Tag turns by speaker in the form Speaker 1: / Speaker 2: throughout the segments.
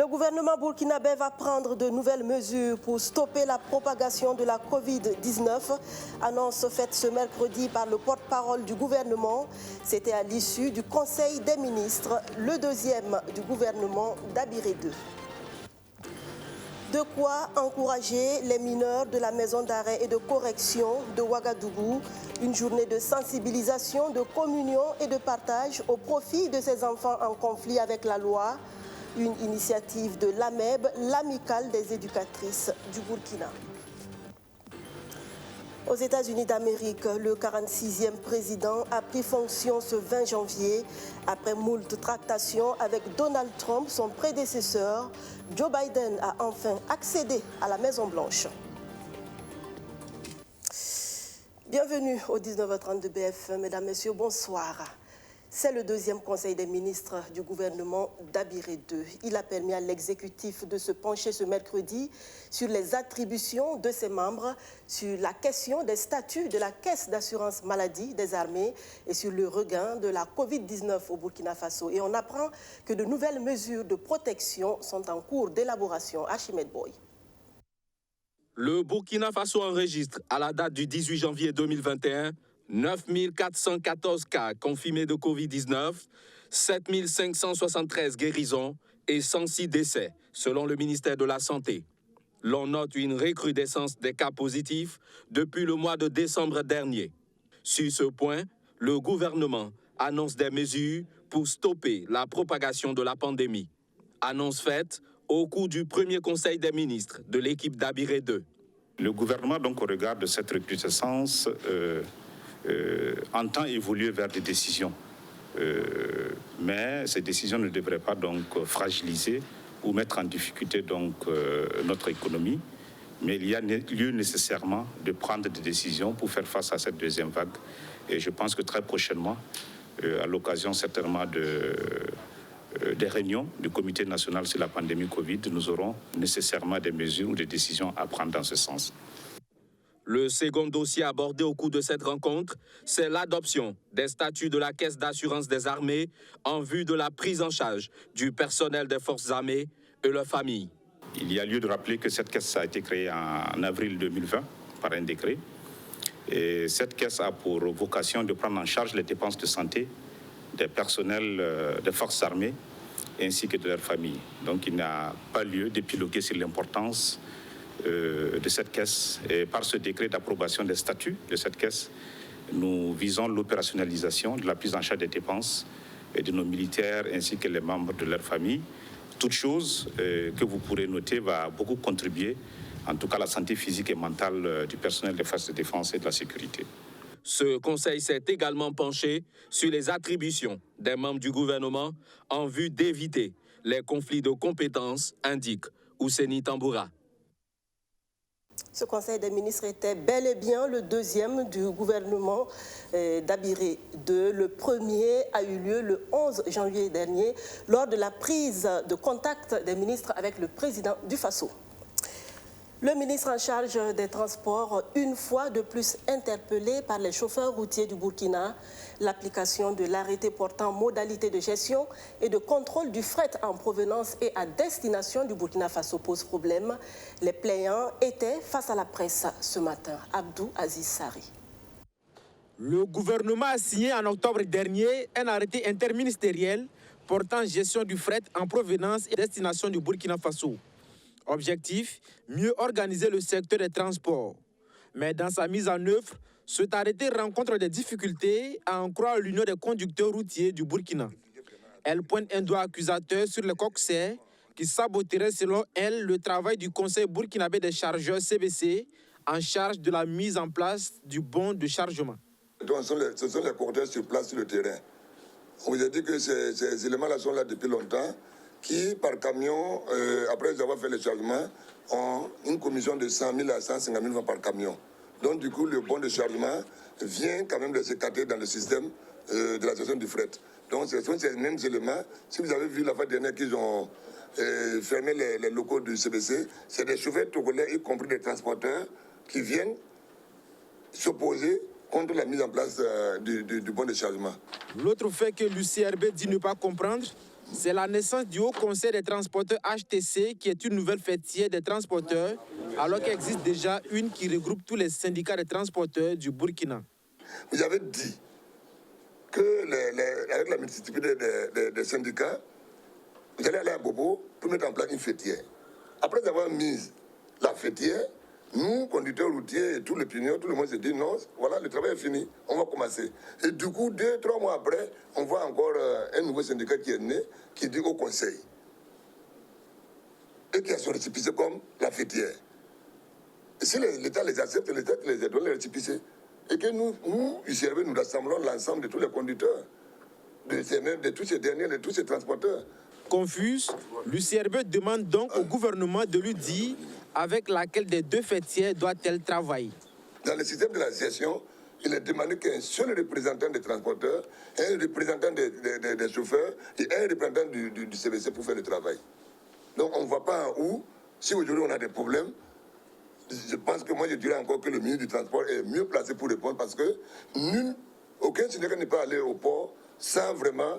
Speaker 1: gouvernement burkinabé va prendre de nouvelles mesures pour stopper la propagation de la Covid-19. Annonce faite ce mercredi par le porte-parole du gouvernement. C'était à l'issue du Conseil des ministres, le deuxième du gouvernement d'Abiré II. De quoi encourager les mineurs de la maison d'arrêt et de correction de Ouagadougou. Une journée de sensibilisation, de communion et de partage au profit de ces enfants en conflit avec la loi. Une initiative de l'AMEB, l'amicale des éducatrices du Burkina. Aux États-Unis d'Amérique, le 46e président a pris fonction ce 20 janvier. Après moult tractations avec Donald Trump, son prédécesseur, Joe Biden a enfin accédé à la Maison-Blanche. Bienvenue au 19h30 de BFM, mesdames, messieurs, bonsoir. C'est le deuxième conseil des ministres du gouvernement d'Abiré II. Il a permis à l'exécutif de se pencher ce mercredi sur les attributions de ses membres, sur la question des statuts de la caisse d'assurance maladie des armées et sur le regain de la Covid-19 au Burkina Faso. Et on apprend que de nouvelles mesures de protection sont en cours d'élaboration. Archimède Boy.
Speaker 2: Le Burkina Faso enregistre à la date du 18 janvier 2021 9 414 cas confirmés de Covid-19, 7 573 guérisons et 106 décès, selon le ministère de la Santé. L'on note une recrudescence des cas positifs depuis le mois de décembre dernier. Sur ce point, le gouvernement annonce des mesures pour stopper la propagation de la pandémie. Annonce faite au cours du premier conseil des ministres de l'équipe d'Abiré II.
Speaker 3: Le gouvernement, donc, au regard de cette recrudescence, entend évoluer vers des décisions. Mais ces décisions ne devraient pas donc fragiliser ou mettre en difficulté donc, notre économie. Mais il y a lieu nécessairement de prendre des décisions pour faire face à cette deuxième vague. Et je pense que très prochainement, à l'occasion certainement des réunions du Comité national sur la pandémie Covid, nous aurons nécessairement des mesures ou des décisions à prendre dans ce sens.
Speaker 2: Le second dossier abordé au cours de cette rencontre, c'est l'adoption des statuts de la Caisse d'assurance des armées en vue de la prise en charge du personnel des forces armées et leurs familles.
Speaker 3: Il y a lieu de rappeler que cette caisse a été créée en avril 2020 par un décret. Et cette caisse a pour vocation de prendre en charge les dépenses de santé des personnels des forces armées ainsi que de leurs familles. Donc il n'a pas lieu d'épiloguer sur l'importance de cette caisse. Et par ce décret d'approbation des statuts de cette caisse, nous visons l'opérationnalisation de la prise en charge des dépenses de nos militaires ainsi que les membres de leur famille. Toute chose que vous pourrez noter va beaucoup contribuer, en tout cas à la santé physique et mentale du personnel des forces de défense et de la sécurité.
Speaker 2: Ce conseil s'est également penché sur les attributions des membres du gouvernement en vue d'éviter les conflits de compétences, indique Ouseni Tamboura.
Speaker 1: Ce conseil des ministres était bel et bien le deuxième du gouvernement d'Abiré II. Le premier a eu lieu le 11 janvier dernier lors de la prise de contact des ministres avec le président du Faso. Le ministre en charge des Transports, une fois de plus interpellé par les chauffeurs routiers du Burkina, l'application de l'arrêté portant modalité de gestion et de contrôle du fret en provenance et à destination du Burkina Faso pose problème. Les plaignants étaient face à la presse ce matin. Abdou Aziz Sari.
Speaker 4: Le gouvernement a signé en octobre dernier un arrêté interministériel portant gestion du fret en provenance et destination du Burkina Faso. Objectif, mieux organiser le secteur des transports. Mais dans sa mise en œuvre, cet arrêté rencontre des difficultés à en croire l'Union des conducteurs routiers du Burkina. Elle pointe un doigt accusateur sur les coxers qui saboteraient selon elle le travail du Conseil burkinabé des chargeurs CBC en charge de la mise en place du bon de chargement.
Speaker 5: Donc, ce sont les conducteurs sur place sur le terrain. On vous a dit que ces éléments-là sont là depuis longtemps, qui, par camion, après avoir fait le chargement, ont une commission de 100 000 à 150 000 francs par camion. Donc, du coup, le bon de chargement vient quand même les écarter dans le système de la gestion du fret. Donc, ce sont ces mêmes éléments. Si vous avez vu la fois dernière qu'ils ont fermé les locaux du CBC, c'est des chauffeurs togolais, y compris des transporteurs, qui viennent s'opposer contre la mise en place du bon de chargement.
Speaker 4: L'autre fait que l'UCRB dit ne pas comprendre, C'est la naissance du Haut Conseil des transporteurs HTC qui est une nouvelle fêtière des transporteurs, alors qu'il existe déjà une qui regroupe tous les syndicats des transporteurs du Burkina.
Speaker 5: Vous avez dit que avec la multiplicité des syndicats, vous allez aller à Bobo pour mettre en place une fêtière. Après avoir mis la fêtière, nous, conducteurs routiers et tous les pignons, tout le monde se dit non, voilà, le travail est fini, on va commencer. Et du coup, 2-3 mois après, on voit encore un nouveau syndicat qui est né, qui dit au conseil. Et qui a son récépissé comme la fêtière. Et si l'État les accepte, l'État les aide, on les récépissé. Et que nous UCRB, nous rassemblons l'ensemble de tous les conducteurs, de tous ces derniers, de tous ces transporteurs.
Speaker 4: Confuse, l'UCRB demande donc au gouvernement de lui dire avec laquelle des deux fêtières doit-elle travailler.
Speaker 5: Dans le système de la gestion, il est demandé qu'un seul représentant des transporteurs, un représentant des chauffeurs et un représentant du CBC pour faire le travail. Donc on ne voit pas où, si aujourd'hui on a des problèmes, je pense que moi je dirais encore que le ministre du Transport est mieux placé pour répondre parce que aucun syndicat n'est pas allé au port sans vraiment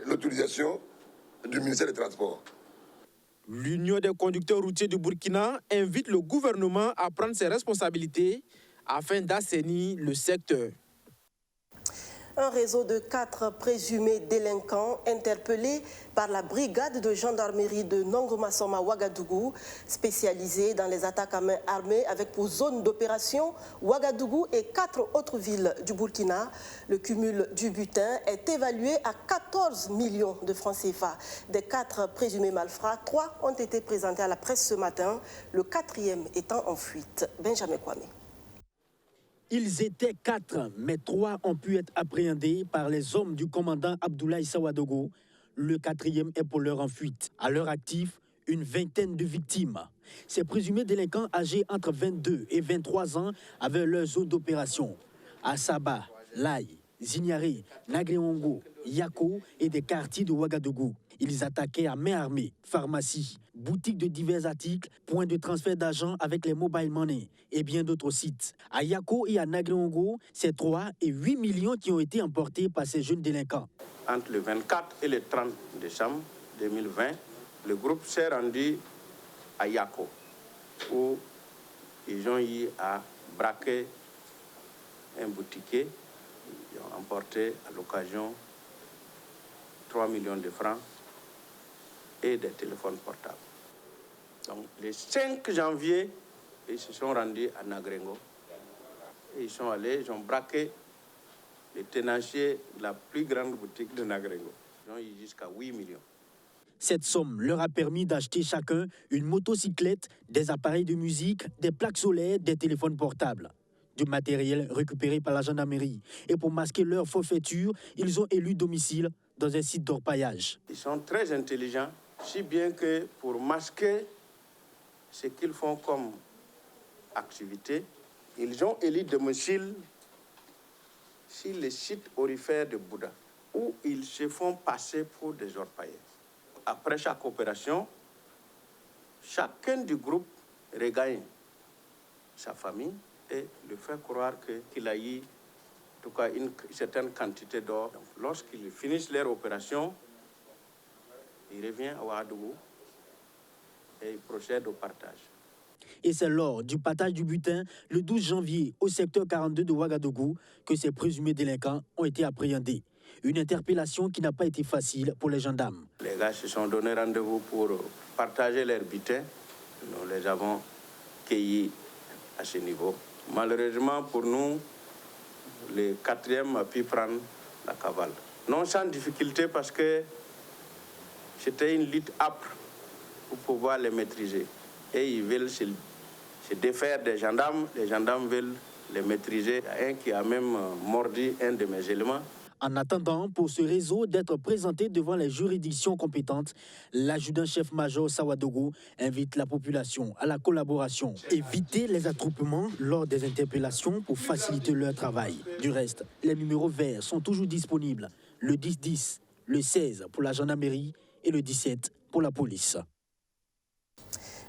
Speaker 5: l'autorisation du ministère des Transports.
Speaker 4: L'Union des conducteurs routiers du Burkina invite le gouvernement à prendre ses responsabilités afin d'assainir le secteur.
Speaker 1: Un réseau de 4 présumés délinquants interpellés par la brigade de gendarmerie de Nongomasoma Ouagadougou, spécialisée dans les attaques à main armée avec pour zone d'opération Ouagadougou et 4 autres villes du Burkina. Le cumul du butin est évalué à 14 millions de francs CFA. Des 4 présumés malfrats, 3 ont été présentés à la presse ce matin, le 4e étant en fuite. Benjamin Kwame.
Speaker 6: Ils étaient 4, mais 3 ont pu être appréhendés par les hommes du commandant Abdoulaye Sawadogo. Le 4e est pour l'heure en fuite. À leur actif, une vingtaine de victimes. Ces présumés délinquants âgés entre 22 et 23 ans avaient leur zone d'opération. À Saba, Laye, Zignaré, Nagréongo, Yako et des quartiers de Ouagadougou. Ils attaquaient à main armée, pharmacie, boutiques de divers articles, points de transfert d'argent avec les mobile money et bien d'autres sites. À Yako et à Nagréongo, c'est 3 et 8 millions qui ont été emportés par ces jeunes délinquants.
Speaker 7: Entre le 24 et le 30 décembre 2020, le groupe s'est rendu à Yako, où ils ont eu à braquer un boutiquier. Ils ont emporté à l'occasion 3 millions de francs et des téléphones portables. Donc, le 5 janvier, ils se sont rendus à Nagrengo. Et ils sont allés, ils ont braqué le tenancier de la plus grande boutique de Nagrengo. Ils ont eu jusqu'à 8 millions.
Speaker 6: Cette somme leur a permis d'acheter chacun une motocyclette, des appareils de musique, des plaques solaires, des téléphones portables. Du matériel récupéré par la gendarmerie. Et pour masquer leur forfaiture, ils ont élu domicile dans un site d'orpaillage.
Speaker 7: Ils sont très intelligents, si bien que pour masquer ce qu'ils font comme activité, ils ont élu domicile sur le site orifère de Bouddha, où ils se font passer pour des orpailleurs. Après chaque opération, chacun du groupe regagne sa famille et le fait croire qu'il a eu en tout cas une certaine quantité d'or. Lorsqu'ils finissent leur opération, ils reviennent à Ouagadougou et ils procèdent au partage.
Speaker 6: Et c'est lors du partage du butin, le 12 janvier, au secteur 42 de Ouagadougou, que ces présumés délinquants ont été appréhendés. Une interpellation qui n'a pas été facile pour les gendarmes.
Speaker 7: Les gars se sont donné rendez-vous pour partager leur butin. Nous les avons cueillis à ce niveau. Malheureusement pour nous, le 4e a pu prendre la cavale. Non sans difficulté parce que c'était une lutte âpre pour pouvoir les maîtriser. Et ils veulent se défaire des gendarmes. Les gendarmes veulent les maîtriser. Il y a un qui a même mordu un de mes éléments.
Speaker 6: En attendant pour ce réseau d'être présenté devant les juridictions compétentes, l'adjudant-chef-major Sawadogo invite la population à la collaboration. Éviter les attroupements lors des interpellations pour faciliter leur travail. Du reste, les numéros verts sont toujours disponibles. Le 10-10, le 16 pour la gendarmerie et le 17 pour la police.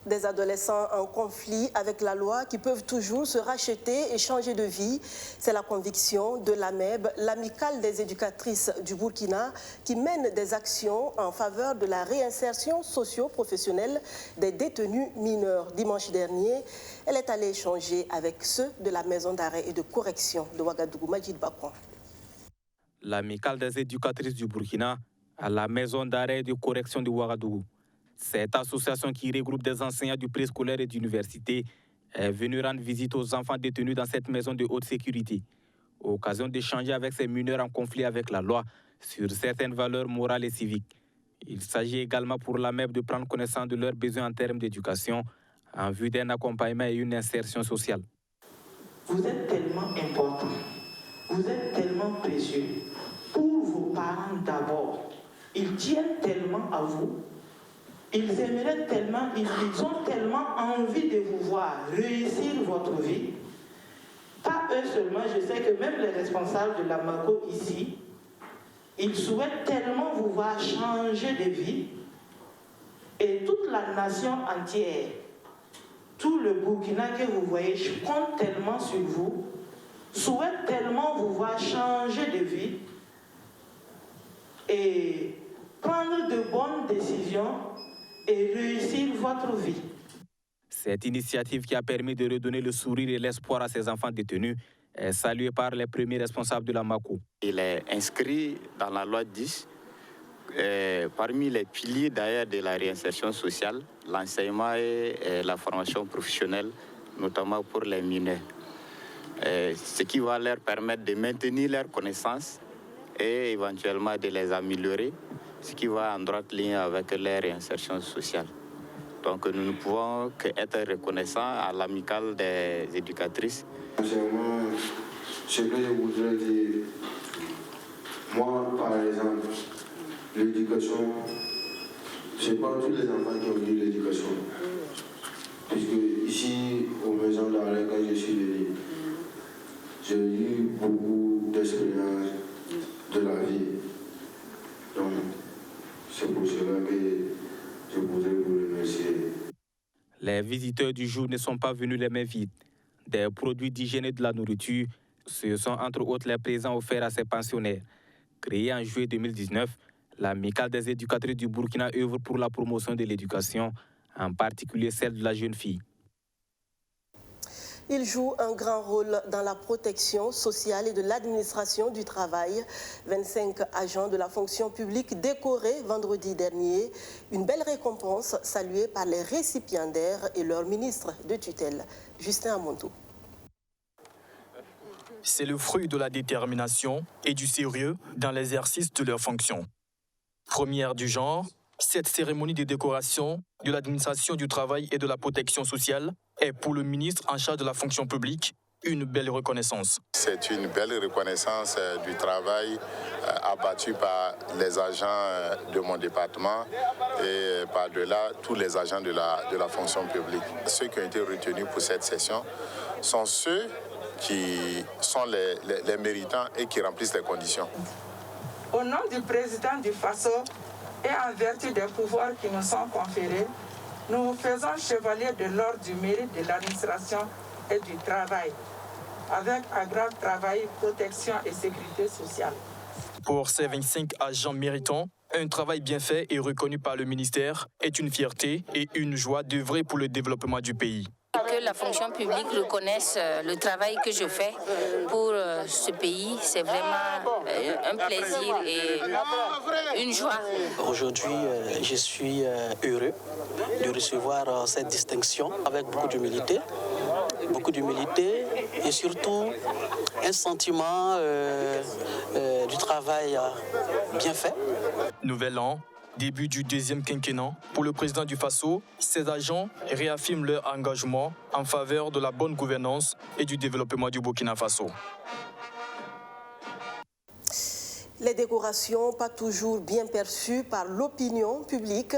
Speaker 1: Des adolescents en conflit avec la loi qui peuvent toujours se racheter et changer de vie. C'est la conviction de l'AMEB, l'amicale des éducatrices du Burkina, qui mène des actions en faveur de la réinsertion socio-professionnelle des détenus mineurs. Dimanche dernier, elle est allée échanger avec ceux de la maison d'arrêt et de correction de Ouagadougou. Majid Bakron.
Speaker 2: L'amicale des éducatrices du Burkina à la maison d'arrêt et de correction de Ouagadougou. Cette association qui regroupe des enseignants du préscolaire et d'université est venue rendre visite aux enfants détenus dans cette maison de haute sécurité. Occasion d'échanger avec ces mineurs en conflit avec la loi sur certaines valeurs morales et civiques. Il s'agit également pour l'AMEB de prendre connaissance de leurs besoins en termes d'éducation en vue d'un accompagnement et une insertion sociale.
Speaker 8: Vous êtes tellement important, vous êtes tellement précieux. Pour vos parents d'abord, ils tiennent tellement à vous. Ils aimeraient tellement, ils ont tellement envie de vous voir réussir votre vie. Pas eux seulement, je sais que même les responsables de la MACO ici, ils souhaitent tellement vous voir changer de vie. Et toute la nation entière, tout le Burkina que vous voyez, je compte tellement sur vous, souhaite tellement vous voir changer de vie et prendre de bonnes décisions et réussir votre vie.
Speaker 2: Cette initiative qui a permis de redonner le sourire et l'espoir à ces enfants détenus est saluée par les premiers responsables de la MACO.
Speaker 9: Il est inscrit dans la loi 10, parmi les piliers d'ailleurs de la réinsertion sociale, l'enseignement et la formation professionnelle, notamment pour les mineurs. Ce qui va leur permettre de maintenir leurs connaissances et éventuellement de les améliorer, ce qui va en droite ligne avec leur réinsertion sociale. Donc nous ne pouvons qu'être reconnaissants à l'amicale des éducatrices.
Speaker 10: Sincèrement, ce que je voudrais dire, moi par exemple, l'éducation, ce n'est pas tous les enfants qui ont eu l'éducation. Puisque ici, aux maisons d'arrêt, quand je suis venu, j'ai eu beaucoup d'expérience de la vie. Donc, c'est pour cela que je voudrais vous remercier.
Speaker 2: Les visiteurs du jour ne sont pas venus les mains vides. Des produits d'hygiène et de la nourriture, ce sont entre autres les présents offerts à ces pensionnaires. Créée en juillet 2019, l'amicale des éducatrices du Burkina œuvre pour la promotion de l'éducation, en particulier celle de la jeune fille.
Speaker 1: Il joue un grand rôle dans la protection sociale et de l'administration du travail. 25 agents de la fonction publique décorés vendredi dernier. Une belle récompense saluée par les récipiendaires et leur ministre de tutelle, Justin Amonto.
Speaker 11: C'est le fruit de la détermination et du sérieux dans l'exercice de leurs fonctions. Première du genre, cette cérémonie de décoration de l'administration du travail et de la protection sociale est pour le ministre en charge de la fonction publique une belle reconnaissance.
Speaker 12: C'est une belle reconnaissance du travail abattu par les agents de mon département et par-delà tous les agents de la fonction publique. Ceux qui ont été retenus pour cette session sont ceux qui sont les méritants et qui remplissent les conditions.
Speaker 8: Au nom du président du FASO et en vertu des pouvoirs qui nous sont conférés, nous vous faisons chevalier de l'ordre du mérite de l'administration et du travail, avec agréable travail, protection et sécurité sociale.
Speaker 11: Pour ces 25 agents méritants, un travail bien fait et reconnu par le ministère est une fierté et une joie d'œuvrer pour le développement du pays.
Speaker 13: Que la fonction publique reconnaisse le travail que je fais pour ce pays, c'est vraiment un plaisir et une joie.
Speaker 14: Aujourd'hui, je suis heureux de recevoir cette distinction avec beaucoup d'humilité et surtout un sentiment du travail bien fait.
Speaker 11: Nouvel an, début du deuxième quinquennat, pour le président du FASO, ces agents réaffirment leur engagement en faveur de la bonne gouvernance et du développement du Burkina Faso.
Speaker 1: Les décorations, pas toujours bien perçues par l'opinion publique,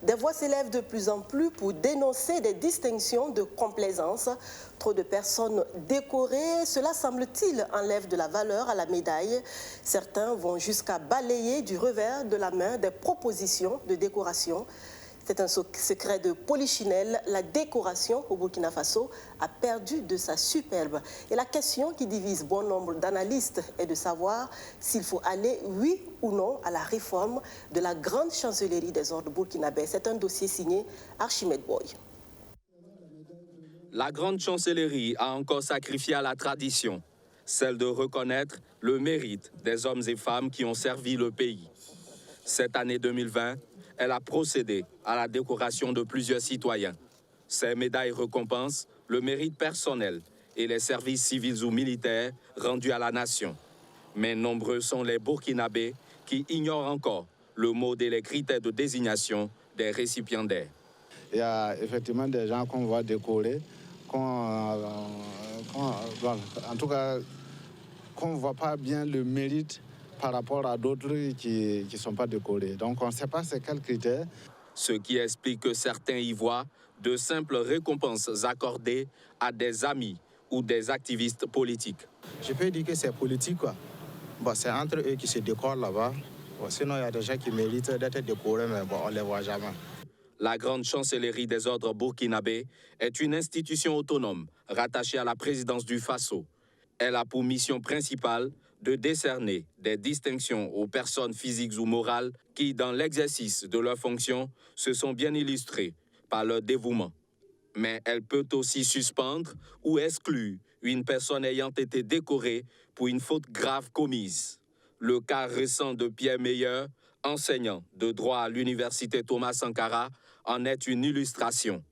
Speaker 1: des voix s'élèvent de plus en plus pour dénoncer des distinctions de complaisance. Trop de personnes décorées, cela semble-t-il enlève de la valeur à la médaille. Certains vont jusqu'à balayer du revers de la main des propositions de décoration. C'est un secret de Polichinelle. La décoration au Burkina Faso a perdu de sa superbe. Et la question qui divise bon nombre d'analystes est de savoir s'il faut aller, oui ou non, à la réforme de la grande chancellerie des ordres burkinabés. C'est un dossier signé Archimède Boy.
Speaker 2: La grande chancellerie a encore sacrifié à la tradition, celle de reconnaître le mérite des hommes et femmes qui ont servi le pays. Cette année 2020, elle a procédé à la décoration de plusieurs citoyens. Ces médailles récompensent le mérite personnel et les services civils ou militaires rendus à la nation. Mais nombreux sont les Burkinabés qui ignorent encore le mode et les critères de désignation des récipiendaires.
Speaker 15: Il y a effectivement des gens qu'on voit décorer, en tout cas, qu'on ne voit pas bien le mérite par rapport à d'autres qui ne sont pas décorés. Donc on ne sait pas c'est quels critères.
Speaker 2: Ce qui explique que certains y voient de simples récompenses accordées à des amis ou des activistes politiques.
Speaker 15: Je peux dire que c'est politique, quoi. Bon, c'est entre eux qui se décorent là-bas. Bon, sinon, il y a des gens qui méritent d'être décorés, mais bon, on ne les voit jamais.
Speaker 2: La grande chancellerie des ordres burkinabés est une institution autonome rattachée à la présidence du Faso. Elle a pour mission principale de décerner des distinctions aux personnes physiques ou morales qui, dans l'exercice de leurs fonctions, se sont bien illustrées par leur dévouement. Mais elle peut aussi suspendre ou exclure une personne ayant été décorée pour une faute grave commise. Le cas récent de Pierre Meyer, enseignant de droit à l'université Thomas Sankara, en est une illustration.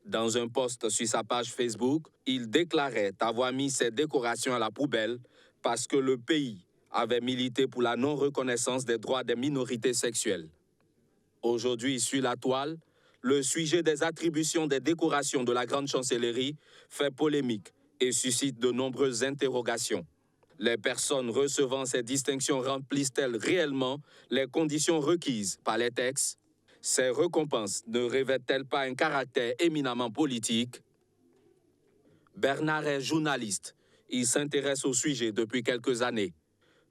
Speaker 2: Dans un post sur sa page Facebook, il déclarait avoir mis ses décorations à la poubelle parce que le pays avait milité pour la non-reconnaissance des droits des minorités sexuelles. Aujourd'hui, sur la toile, le sujet des attributions des décorations de la grande chancellerie fait polémique et suscite de nombreuses interrogations. Les personnes recevant ces distinctions remplissent-elles réellement les conditions requises par les textes? Ces récompenses ne revêtent-elles pas un caractère éminemment politique? Bernard est journaliste. Il s'intéresse au sujet depuis quelques années.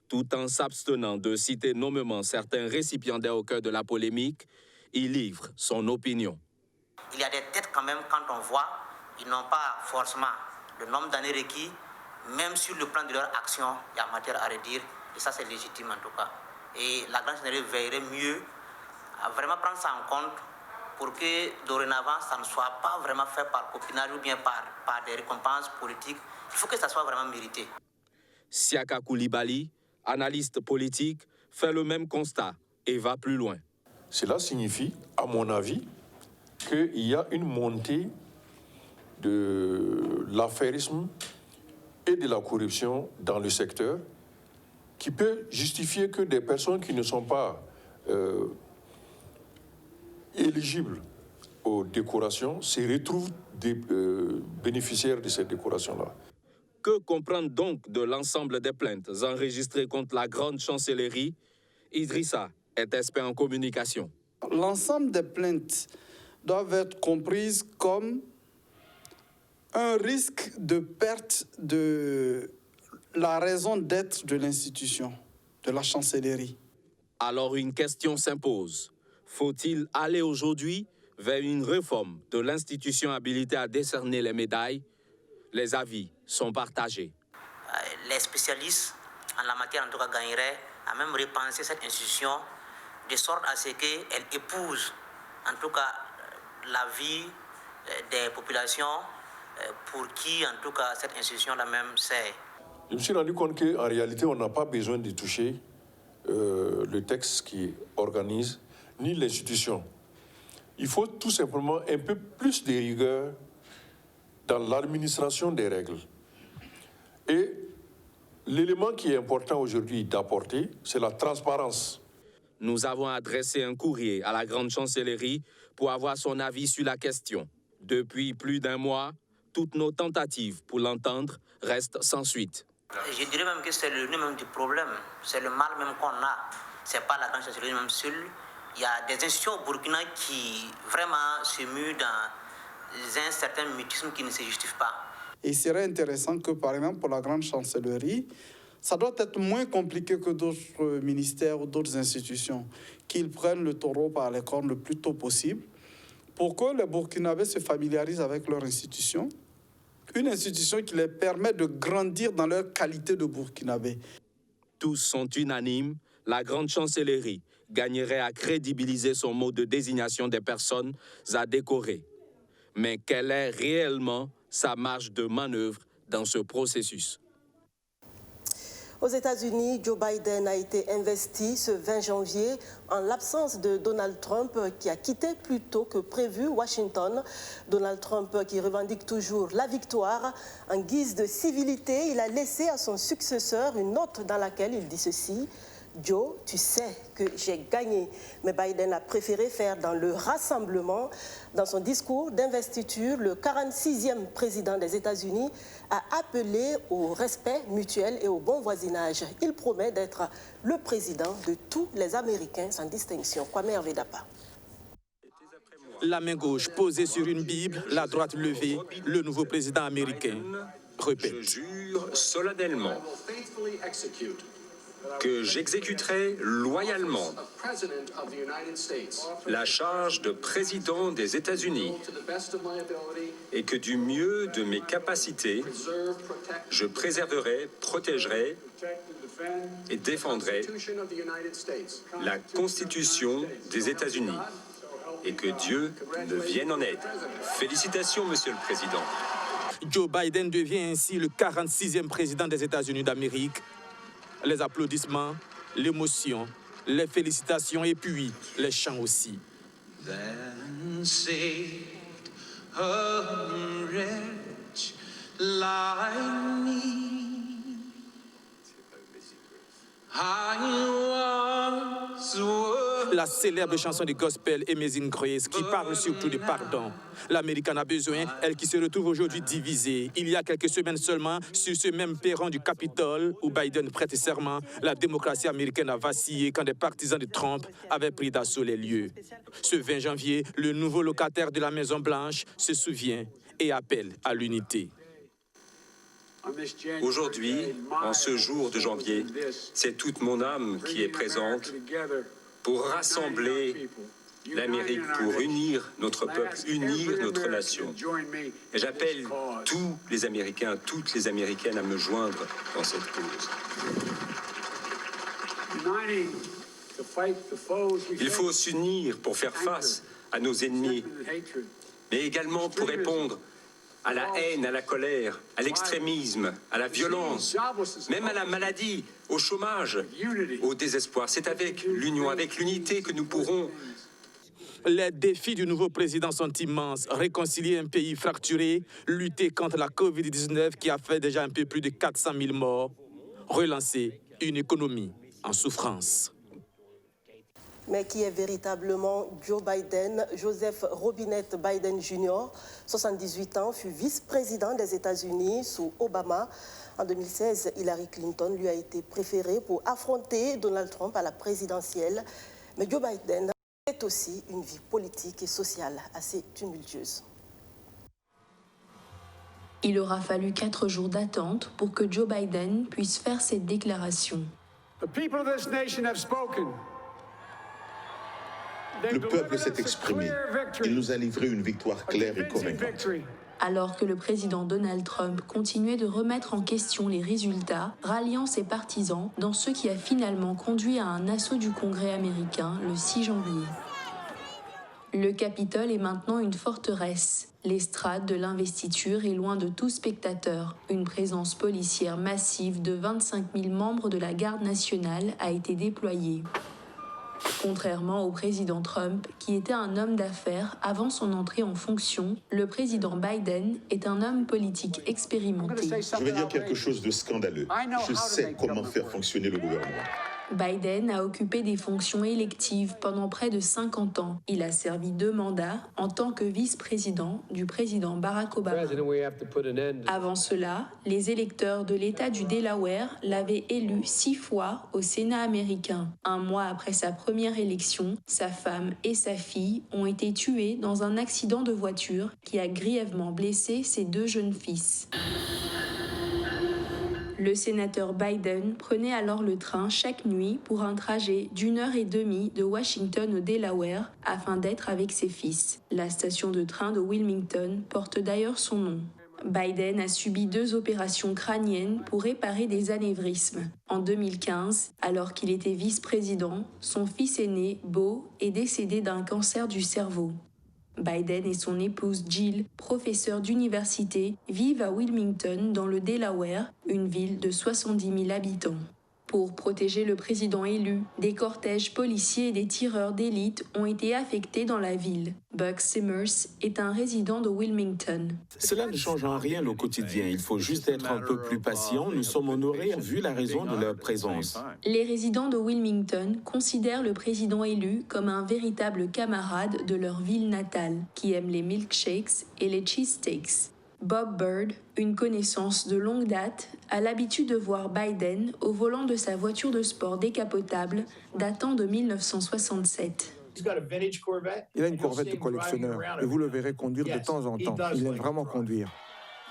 Speaker 2: Tout en s'abstenant de citer nommément certains récipiendaires au cœur de la polémique, il livre son opinion.
Speaker 16: Il y a des têtes quand même, quand on voit, ils n'ont pas forcément le nombre d'années requis, même sur le plan de leur action, il y a matière à redire, et ça c'est légitime en tout cas. Et la grande chancellerie veillerait mieux à vraiment prendre ça en compte pour que dorénavant ça ne soit pas vraiment fait par copinage ou bien par des récompenses politiques. Il faut que ça soit vraiment mérité.
Speaker 2: Siaka Koulibaly, analyste politique, fait le même constat et va plus loin.
Speaker 17: Cela signifie, à mon avis, qu'il y a une montée de l'affairisme et de la corruption dans le secteur qui peut justifier que des personnes qui ne sont pas éligibles aux décorations se retrouvent des bénéficiaires de ces décorations-là.
Speaker 2: Que comprendre donc de l'ensemble des plaintes enregistrées contre la grande chancellerie? Idrissa est expert en communication.
Speaker 18: L'ensemble des plaintes doivent être comprises comme un risque de perte de la raison d'être de l'institution, de la chancellerie.
Speaker 2: Alors une question s'impose. Faut-il aller aujourd'hui vers une réforme de l'institution habilitée à décerner les médailles? Les avis sont partagés.
Speaker 16: Les spécialistes en la matière, en tout cas, gagneraient à même repenser cette institution de sorte à ce qu'elle épouse, en tout cas, la vie des populations pour qui, en tout cas, cette institution-là même sert.
Speaker 17: Je me suis rendu compte qu'en réalité, on n'a pas besoin de toucher le texte qui organise, ni l'institution. Il faut tout simplement un peu plus de rigueur dans l'administration des règles. Et l'élément qui est important aujourd'hui d'apporter, c'est la transparence.
Speaker 2: Nous avons adressé un courrier à la grande chancellerie pour avoir son avis sur la question. Depuis plus d'un mois, toutes nos tentatives pour l'entendre restent sans suite.
Speaker 16: Je dirais même que c'est le nœud même du problème, c'est le mal même qu'on a. C'est pas la grande chancellerie même seule. Il y a des institutions au Burkina qui vraiment se muent dans un certain mutisme qui ne se justifie pas.
Speaker 18: Il serait intéressant que, par exemple, pour la grande chancellerie, ça doit être moins compliqué que d'autres ministères ou d'autres institutions, qu'ils prennent le taureau par les cornes le plus tôt possible pour que les Burkinabés se familiarisent avec leur institution, une institution qui les permet de grandir dans leur qualité de Burkinabés.
Speaker 2: Tous sont unanimes, la grande chancellerie gagnerait à crédibiliser son mode de désignation des personnes à décorer. Mais quelle est réellement sa marge de manœuvre dans ce processus?
Speaker 1: Aux États-Unis, Joe Biden a été investi ce 20 janvier en l'absence de Donald Trump qui a quitté plus tôt que prévu Washington. Donald Trump qui revendique toujours la victoire. En guise de civilité, il a laissé à son successeur une note dans laquelle il dit ceci: Joe, tu sais que j'ai gagné. Mais Biden a préféré faire dans le rassemblement. Dans son discours d'investiture, le 46e président des États-Unis a appelé au respect mutuel et au bon voisinage. Il promet d'être le président de tous les Américains sans distinction. Kwame Hervé-Dapa.
Speaker 4: La main gauche posée sur une Bible, la droite levée, le nouveau président américain répète.
Speaker 19: Je jure solennellement que j'exécuterai loyalement la charge de président des États-Unis et que du mieux de mes capacités, je préserverai, protégerai et défendrai la Constitution des États-Unis et que Dieu me vienne en aide. Félicitations, Monsieur le Président.
Speaker 4: Joe Biden devient ainsi le 46e président des États-Unis d'Amérique. Les applaudissements, l'émotion, les félicitations et puis les chants aussi.
Speaker 20: Then saved a wretch like me.
Speaker 4: La célèbre chanson du gospel Amazing Grace qui parle surtout de pardon. L'Amérique en a besoin, elle qui se retrouve aujourd'hui divisée. Il y a quelques semaines seulement, sur ce même perron du Capitole où Biden prête serment, la démocratie américaine a vacillé quand des partisans de Trump avaient pris d'assaut les lieux. Ce 20 janvier, le nouveau locataire de la Maison-Blanche se souvient et appelle à l'unité.
Speaker 19: Aujourd'hui, en ce jour de janvier, c'est toute mon âme qui est présente pour rassembler l'Amérique, pour unir notre peuple, unir notre nation. Et j'appelle tous les Américains, toutes les Américaines à me joindre dans cette cause. Il faut s'unir pour faire face à nos ennemis, mais également pour répondre à la haine, à la colère, à l'extrémisme, à la violence, même à la maladie, au chômage, au désespoir. C'est avec l'union, avec l'unité que nous pourrons...
Speaker 4: Les défis du nouveau président sont immenses. Réconcilier un pays fracturé, lutter contre la Covid-19 qui a fait déjà un peu plus de 400 000 morts, relancer une économie en souffrance.
Speaker 1: Mais qui est véritablement Joe Biden? Joseph Robinette Biden Jr., 78 ans, fut vice-président des États-Unis sous Obama. En 2016, Hillary Clinton lui a été préférée pour affronter Donald Trump à la présidentielle. Mais Joe Biden a aussi une vie politique et sociale assez tumultueuse.
Speaker 21: Il aura fallu 4 jours d'attente pour que Joe Biden puisse faire cette déclaration.
Speaker 22: The people of this nation have spoken.
Speaker 23: Le peuple s'est exprimé. Il nous a livré une victoire claire et convaincante.
Speaker 21: Alors que le président Donald Trump continuait de remettre en question les résultats, ralliant ses partisans dans ce qui a finalement conduit à un assaut du Congrès américain le 6 janvier. Le Capitole est maintenant une forteresse. L'estrade de l'investiture est loin de tout spectateur. Une présence policière massive de 25 000 membres de la Garde nationale a été déployée. Contrairement au président Trump, qui était un homme d'affaires avant son entrée en fonction, le président Biden est un homme politique expérimenté.
Speaker 23: Je vais dire quelque chose de scandaleux. Je sais comment faire fonctionner le gouvernement.
Speaker 21: Biden a occupé des fonctions électives pendant près de 50 ans. Il a servi 2 mandats en tant que vice-président du président Barack Obama. Avant cela, les électeurs de l'État du Delaware l'avaient élu 6 fois au Sénat américain. Un mois après sa première élection, sa femme et sa fille ont été tuées dans un accident de voiture qui a grièvement blessé ses 2 jeunes fils. Le sénateur Biden prenait alors le train chaque nuit pour un trajet d'1h30 de Washington au Delaware afin d'être avec ses fils. La station de train de Wilmington porte d'ailleurs son nom. Biden a subi 2 opérations crâniennes pour réparer des anévrismes. En 2015, alors qu'il était vice-président, son fils aîné, Beau, est décédé d'un cancer du cerveau. Biden et son épouse Jill, professeure d'université, vivent à Wilmington, dans le Delaware, une ville de 70 000 habitants. Pour protéger le président élu, des cortèges policiers et des tireurs d'élite ont été affectés dans la ville. Buck Simmers est un résident de Wilmington.
Speaker 3: Cela ne change en rien au quotidien. Il faut juste être un peu plus patient. Nous sommes honorés vu la raison de leur présence.
Speaker 21: Les résidents de Wilmington considèrent le président élu comme un véritable camarade de leur ville natale, qui aime les milkshakes et les cheesesteaks. Bob Bird, une connaissance de longue date, a l'habitude de voir Biden au volant de sa voiture de sport décapotable datant de 1967.
Speaker 5: Il a une Corvette de collectionneur et vous le verrez conduire de temps en temps. Il aime vraiment conduire.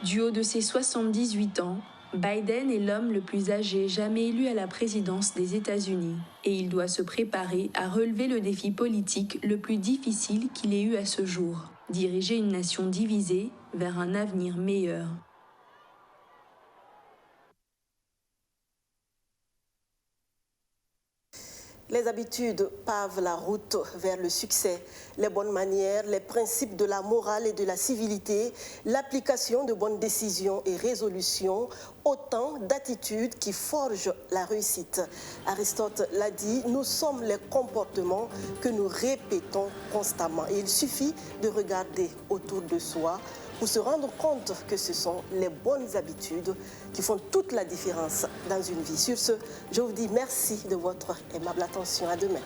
Speaker 21: Du haut de ses 78 ans, Biden est l'homme le plus âgé jamais élu à la présidence des États-Unis et il doit se préparer à relever le défi politique le plus difficile qu'il ait eu à ce jour, diriger une nation divisée vers un avenir meilleur.
Speaker 1: Les habitudes pavent la route vers le succès. Les bonnes manières, les principes de la morale et de la civilité, l'application de bonnes décisions et résolutions, autant d'attitudes qui forgent la réussite. Aristote l'a dit, nous sommes les comportements que nous répétons constamment. Et il suffit de regarder autour de soi pour se rendre compte que ce sont les bonnes habitudes qui font toute la différence dans une vie. Sur ce, je vous dis merci de votre aimable attention. À demain.